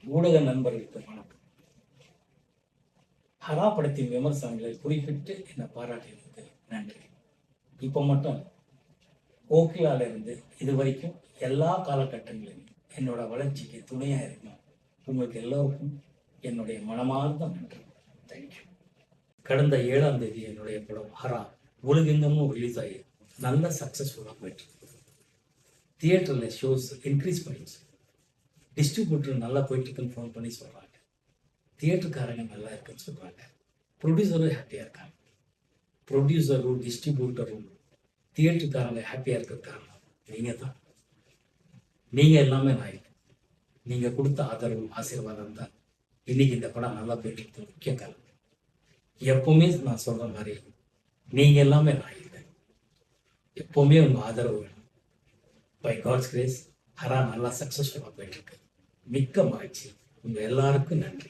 ஊடக நண்பர்களுக்கு வணக்கம். ஹரா படத்தின் விமர்சனங்களை குறிப்பிட்டு என்னை பாராட்டினதுக்கு நன்றி. இப்போ மட்டும் கோகிலால இருந்து இது வரைக்கும் எல்லா காலகட்டங்களிலும் என்னோட வளர்ச்சிக்கு துணையாக இருக்கணும். உங்களுக்கு எல்லோருக்கும் என்னுடைய மனமார்ந்த நன்றி. தேங்க்யூ. கடந்த 7ஆம் தேதி என்னுடைய படம் ஹரா உலகெங்கமும் ரிலீஸ் ஆகி நல்ல சக்ஸஸ்ஃபுல்லாக போயிட்டு தியேட்டரில் ஷோஸ் இன்க்ரீஸ் பண்ணிடுச்சு. டிஸ்ட்ரிபியூட்டர் நல்லா போயிட்டுருக்குன்னு ஃபோன் பண்ணி சொல்கிறாங்க. தியேட்டருக்காரங்க நல்லா இருக்குன்னு சொல்கிறாங்க. ப்ரொடியூசரும் ஹாப்பியாக இருக்காங்க. ப்ரொடியூசரும் டிஸ்ட்ரிபியூட்டரும் தியேட்டருக்காரங்க ஹாப்பியாக இருக்கிறதுக்காரங்க நீங்கள் தான். நீங்கள் எல்லாமே நான் இல்லை. நீங்கள் கொடுத்த ஆதரவு ஆசீர்வாதம் தான் இன்னைக்கு இந்த படம் நல்லா போயிட்டு முக்கிய காரணம். எப்பவுமே நான் சொல்கிற மாதிரி நீங்கள் எல்லாமே நான் இல்லை. எப்போவுமே உங்கள் ஆதரவு வேணும். பை காட்ஸ் கிரேஸ் ஹரா நல்லா சக்ஸஸ்ஃபுல்லாக போயிட்டுருக்கு. மிக்க மகிழ்ச்சி. உங்கள் எல்லாருக்கும் நன்றி.